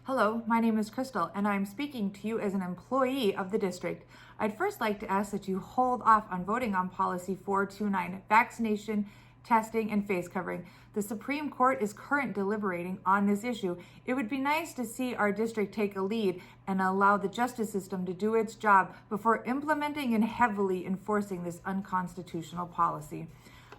Hello, my name is Crystal, and I'm speaking to you as an employee of the district. I'd first like to ask that you hold off on voting on Policy 429, vaccination, testing, and face covering. The Supreme Court is currently deliberating on this issue. It would be nice to see our district take a lead and allow the justice system to do its job before implementing and heavily enforcing this unconstitutional policy.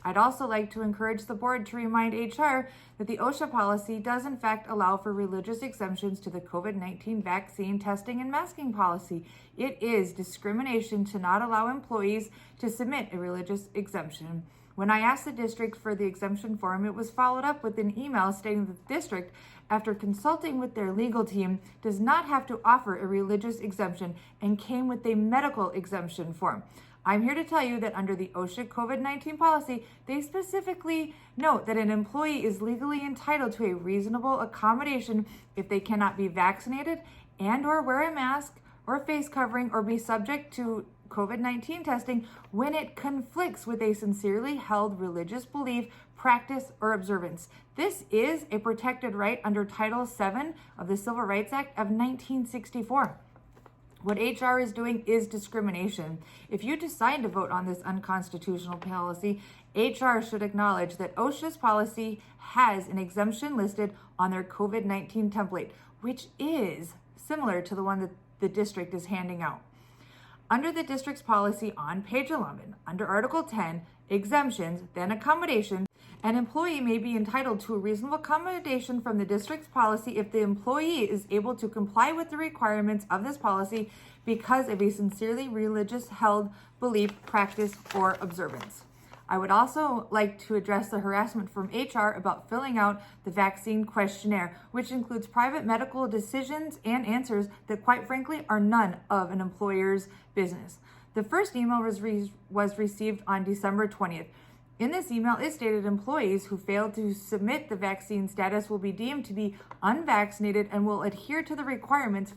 I'd also like to encourage the board to remind HR that the OSHA policy does in fact allow for religious exemptions to the COVID-19 vaccine testing and masking policy. It is discrimination to not allow employees to submit a religious exemption. When I asked the district for the exemption form, it was followed up with an email stating that the district, after consulting with their legal team, does not have to offer a religious exemption and came with a medical exemption form. I'm here to tell you that under the OSHA COVID-19 policy, they specifically note that an employee is legally entitled to a reasonable accommodation if they cannot be vaccinated and or wear a mask or face covering or be subject to COVID-19 testing when it conflicts with a sincerely held religious belief, practice, or observance. This is a protected right under Title VII of the Civil Rights Act of 1964. What HR is doing is discrimination. If you decide to vote on this unconstitutional policy, HR should acknowledge that OSHA's policy has an exemption listed on their COVID-19 template, which is similar to the one that the district is handing out. Under the district's policy on page 11, under Article 10, exemptions, then accommodations, an employee may be entitled to a reasonable accommodation from the district's policy if the employee is able to comply with the requirements of this policy because of a sincerely religious held belief, practice, or observance. I would also like to address the harassment from HR about filling out the vaccine questionnaire, which includes private medical decisions and answers that quite frankly are none of an employer's business. The first email was received on December 20th. In this email, it stated employees who fail to submit the vaccine status will be deemed to be unvaccinated and will adhere to the requirements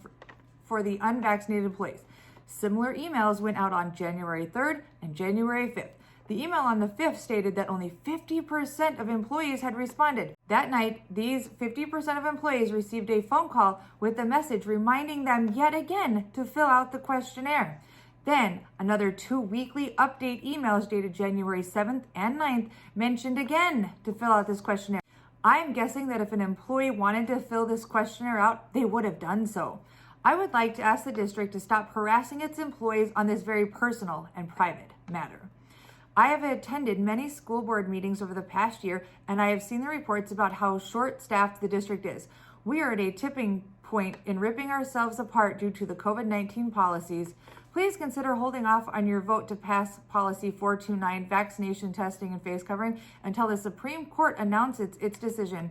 for the unvaccinated employees. Similar emails went out on January 3rd and January 5th. The email on the 5th stated that only 50% of employees had responded. That night, these 50% of employees received a phone call with a message reminding them yet again to fill out the questionnaire. Then, another 2 weekly update emails dated January 7th and 9th mentioned again to fill out this questionnaire. I'm guessing that if an employee wanted to fill this questionnaire out, they would have done so. I would like to ask the district to stop harassing its employees on this very personal and private matter. I have attended many school board meetings over the past year, and I have seen the reports about how short-staffed the district is. We are at a tipping point in ripping ourselves apart due to the COVID-19 policies. Please consider holding off on your vote to pass Policy 429, vaccination, testing, and face covering until the Supreme Court announces its decision.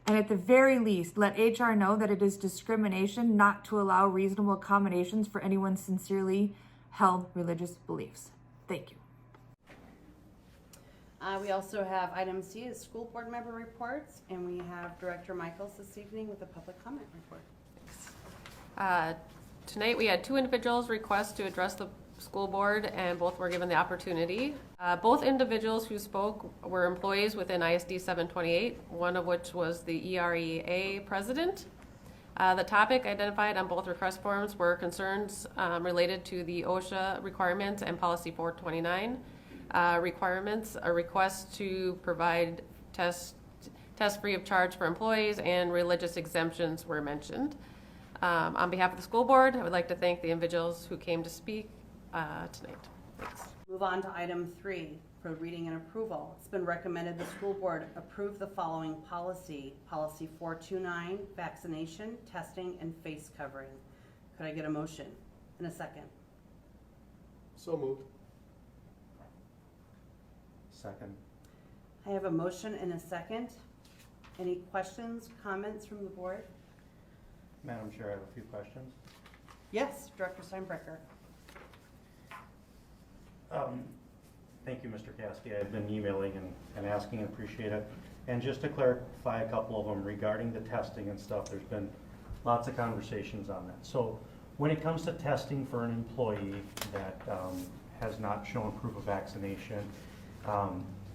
And at the very least, let HR know that it is discrimination not to allow reasonable accommodations for anyone's sincerely held religious beliefs. Thank you. We also have item C is school board member reports, and we have Director Michaels this evening with a public comment report. Tonight we had 2 individuals request to address the school board, and both were given the opportunity. Both individuals who spoke were employees within ISD 728, one of which was the EREA president. The topic identified on both request forms were concerns related to the OSHA requirements and Policy 429 requirements, a request to provide tests free of charge for employees, and religious exemptions were mentioned. On behalf of the school board, I would like to thank the individuals who came to speak tonight. Thanks. Move on to item 3 for reading and approval. It's been recommended the school board approve the following policy: Policy 429, vaccination, testing, and face covering. Could I get a motion and a second? So moved. Second. I have a motion and a second. Any questions, comments from the board? Madam Chair, I have a few questions. Yes, Director Steinbrecher. Thank you, Mr. Caskey. I've been emailing and asking, and appreciate it. And just to clarify a couple of them regarding the testing and stuff, there's been lots of conversations on that. So when it comes to testing for an employee that has not shown proof of vaccination,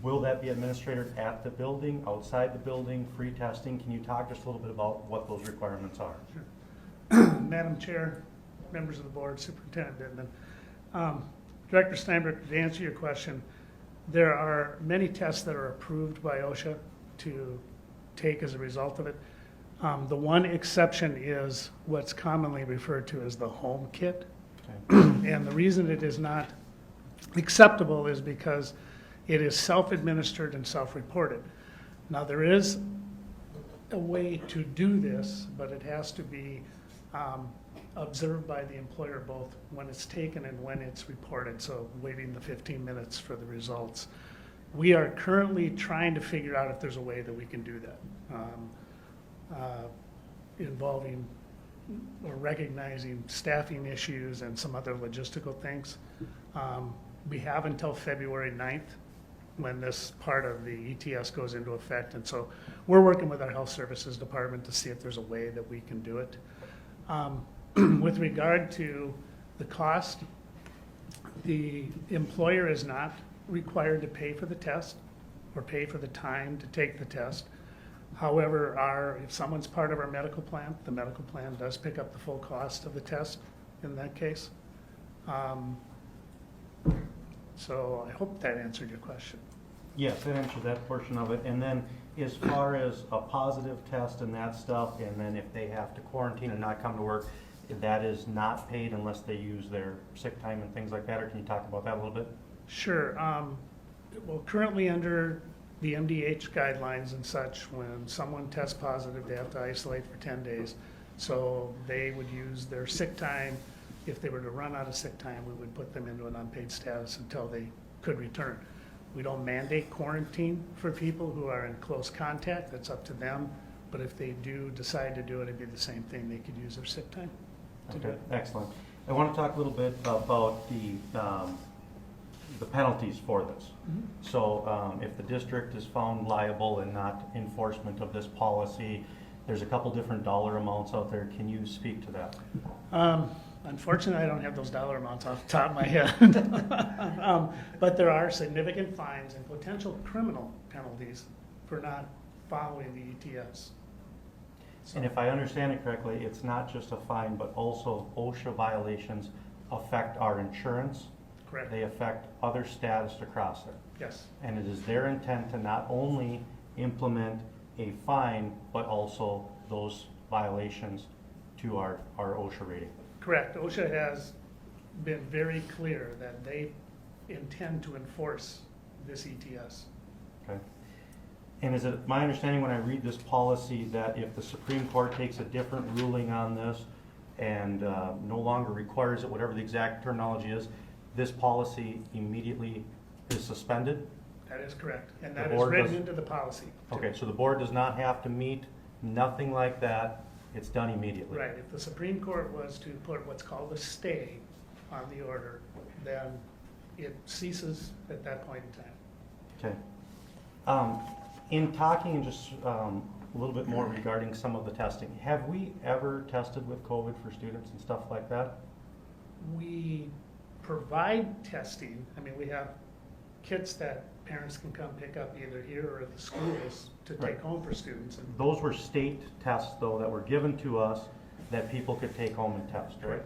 Will that be administered at the building, outside the building, free testing? Can you talk just a little bit about what those requirements are? Madam Chair, members of the board, Superintendent Bittman. Director Steinberg, to answer your question, there are many tests that are approved by OSHA to take as a result of it. The one exception is what's commonly referred to as the home kit. Okay. And the reason it is not acceptable is because it is self-administered and self-reported. Now, there is a way to do this, but it has to be observed by the employer both when it's taken and when it's reported, so waiting the 15 minutes for the results. We are currently trying to figure out if there's a way that we can do that, involving or recognizing staffing issues and some other logistical things. We have until February 9th when this part of the ETS goes into effect, and so we're working with our health services department to see if there's a way that we can do it. With regard to the cost, the employer is not required to pay for the test or pay for the time to take the test. However, if someone's part of our medical plan, the medical plan does pick up the full cost of the test in that case. So I hope that answered your question. Yes, that answered that portion of it. And then as far as a positive test and that stuff, and then if they have to quarantine and not come to work, that is not paid unless they use their sick time and things like that, or can you talk about that a little bit? Sure. Well, currently under the MDH guidelines and such, when someone tests positive, they have to isolate for 10 days. So they would use their sick time. If they were to run out of sick time, we would put them into an unpaid status until they could return. We don't mandate quarantine for people who are in close contact. That's up to them. But if they do decide to do it, it'd be the same thing. They could use their sick time to do Okay, it. excellent. I want to talk a little bit about the penalties for this. So if the district is found liable and not enforcement of this policy, there's a couple different dollar amounts out there. Can you speak to that? Unfortunately, I don't have those dollar amounts off the top of my head. But there are significant fines and potential criminal penalties for not following the ETS. So, And if I understand it correctly, it's not just a fine, but also OSHA violations affect our insurance. correct. They affect other status across there. Yes, And it is their intent to not only implement a fine, but also those violations to our OSHA rating. correct. OSHA has been very clear that they intend to enforce this ETS. Okay. And is it my understanding when I read this policy that if the Supreme Court takes a different ruling on this and no longer requires it, whatever the exact terminology is, this policy immediately is suspended? That is correct. And The that is board written does- into the policy. too. Okay, so the board does not have to meet, nothing like that, it's done immediately? Right, if the Supreme Court was to put what's called a stay on the order, then it ceases at that point in time. Okay. In talking just a little bit more regarding some of the testing, have we ever tested with COVID for students and stuff like that? We provide testing, I mean, we have kits that parents can come pick up either here or at the schools to Right. take home for students. And Those were state tests, though, that were given to us that people could take home and test, right?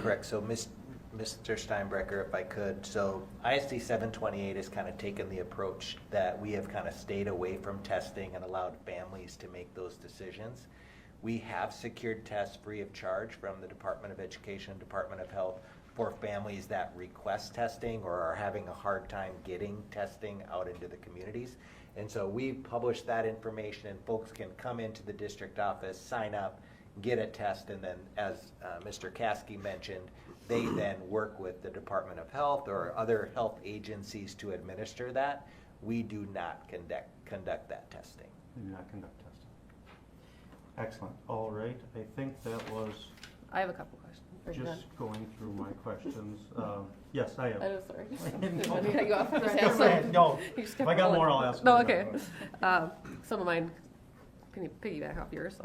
Correct, so Mr. Steinbrecher, if I could, so ISD 728 has kind of taken the approach that we have kind of stayed away from testing and allowed families to make those decisions. We have secured tests free of charge from the Department of Education, Department of Health for families that request testing or are having a hard time getting testing out into the communities. And so we publish that information and folks can come into the district office, sign up, get a test, and then as Mr. Caskey mentioned, they then work with the Department of Health or other health agencies to administer that. We do not conduct that testing. We do not conduct testing. Excellent. All right. I think that was I have a couple questions. Are you done? just going through my questions. Yes, I am. I'm sorry. didn't Didn't want to know. cut you off. Just Go ask ahead. some. No, You just if kept I got rolling. more, I'll ask. No, them. okay. Some of mine, can you piggyback off yours?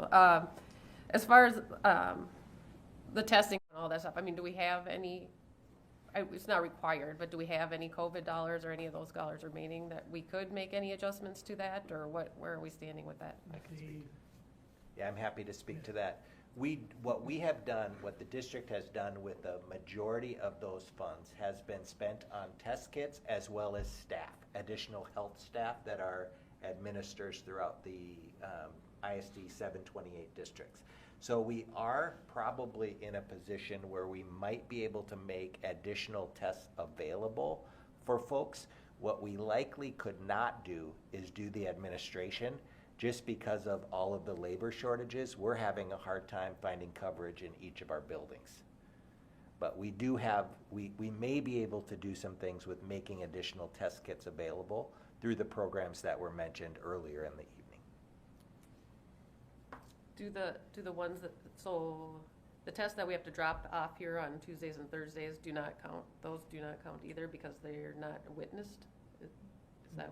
As far as the testing and all that stuff, I mean, do we have any it's not required, but do we have any COVID dollars or any of those dollars remaining that we could make any adjustments to that, or where are we standing with that? Yeah, I'm happy to speak to that. What we have done, what the district has done with the majority of those funds has been spent on test kits as well as staff, additional health staff that are administrators throughout the ISD 728 districts. So we are probably in a position where we might be able to make additional tests available for folks. What we likely could not do is do the administration. Just because of all of the labor shortages, we're having a hard time finding coverage in each of our buildings. But we do have, we may be able to do some things with making additional test kits available through the programs that were mentioned earlier in the evening. Do the ones that, so the tests that we have to drop off here on Tuesdays and Thursdays do not count, those do not count either because they're not witnessed? Is that?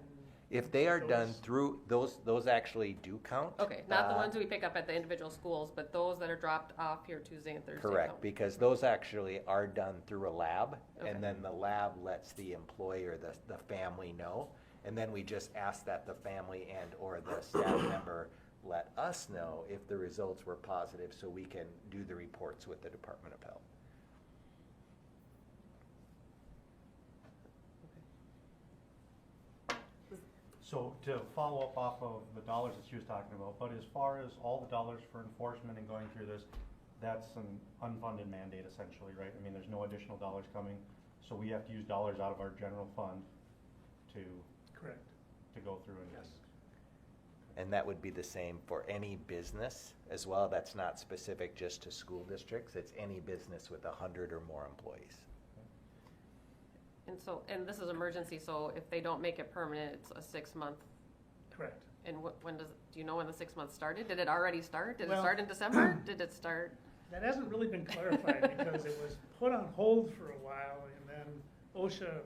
If they are done through, those actually do count. Okay, not the ones we pick up at the individual schools, but those that are dropped off here Tuesday and Thursday Correct, count. because those actually are done through a lab, Okay. and then the lab lets the employee or the family know, and then we just ask that the family and or the staff member let us know if the results were positive so we can do the reports with the Department of Health. So to follow up off of the dollars that she was talking about, but as far as all the dollars for enforcement and going through this, that's an unfunded mandate essentially, right? I mean, there's no additional dollars coming, so we have to use dollars out of our general fund to Correct. go through and. Yes. And that would be the same for any business as well. That's not specific just to school districts. It's any business with 100 or more employees. And so, and this is emergency, so if they don't make it permanent, it's a 6-month. Correct. And when do you know when the 6 months started? Did it already start? Did it Well- start in December? Did it start? That hasn't really been clarified because it was put on hold for a while and then OSHA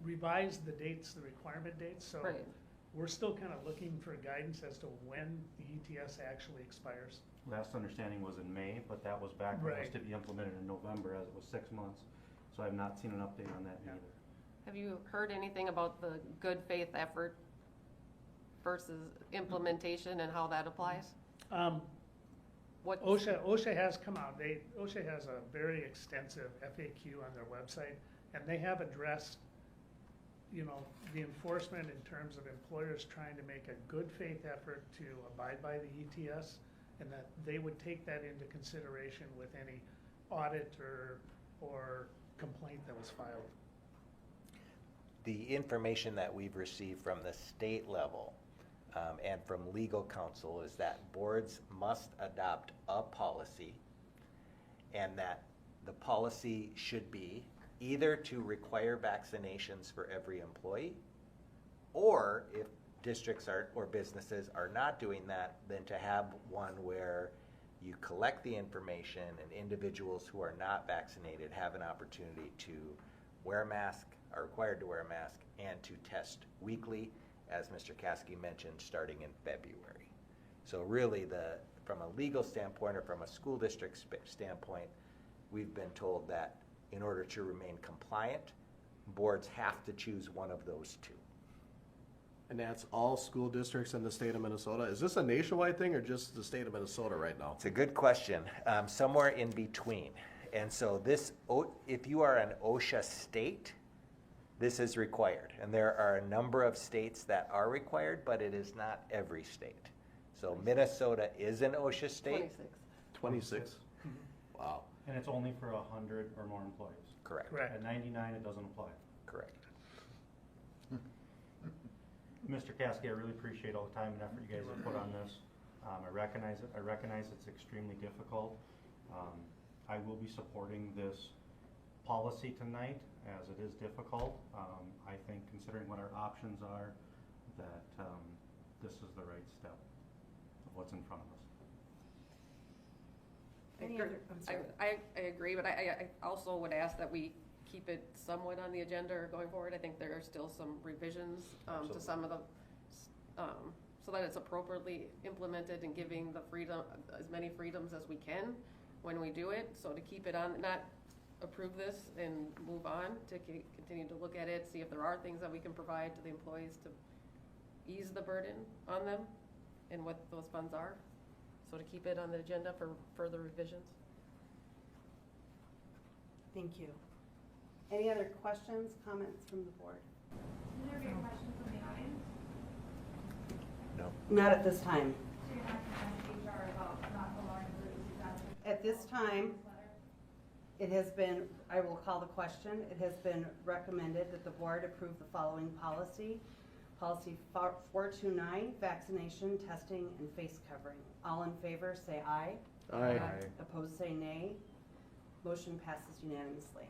revised the dates, the requirement dates. So Right. we're still kind of looking for guidance as to when the ETS actually expires. Last understanding was in May, but that was back when it was Right. to be implemented in November, as it was 6 months. So I've not seen an update on that Yeah. either. Have you heard anything about the good faith effort versus implementation and how that applies? What? OSHA has come out. OSHA has a very extensive FAQ on their website, and they have addressed, the enforcement in terms of employers trying to make a good faith effort to abide by the ETS, and that they would take that into consideration with any audit or complaint that was filed. The information that we've received from the state level and from legal counsel is that boards must adopt a policy, and that the policy should be either to require vaccinations for every employee, or if districts or businesses are not doing that, then to have one where you collect the information and individuals who are not vaccinated have an opportunity to wear a mask, are required to wear a mask, and to test weekly, as Mr. Caskey mentioned, starting in February. So really, from a legal standpoint or from a school district standpoint, we've been told that in order to remain compliant, boards have to choose one of those two. And that's all school districts in the state of Minnesota? Is this a nationwide thing or just the state of Minnesota right now? It's a good question. Somewhere in between. And so if you are an OSHA state, this is required. And there are a number of states that are required, but it is not every state. So Minnesota is an OSHA state. 26. 26? Wow. And it's only for 100 or more employees. Correct. Correct. At 99, it doesn't apply. Correct. Mr. Caskey, I really appreciate all the time and effort you guys have put on this. I recognize it. I recognize it's extremely difficult. I will be supporting this policy tonight, as it is difficult. I think, considering what our options are, that this is the right step of what's in front of us. Any other, I'm sorry. I agree, but I also would ask that we keep it somewhat on the agenda going forward. I think there are still some revisions to some of the, so that it's appropriately implemented and giving the freedom, as many freedoms as we can when we do it. So to keep it on, not approve this and move on, to continue to look at it, see if there are things that we can provide to the employees to ease the burden on them and what those funds are. So to keep it on the agenda for further revisions. Thank you. Any other questions, comments from the board? Is there a question from the audience? No. Not at this time. So you're not going to HR about not allowing emergency absence? At this time, it has been, I will call the question, it has been recommended that the board approve the following policy. Policy 429, vaccination, testing, and face covering. All in favor, say aye. Aye. Opposed, say nay. Motion passes unanimously.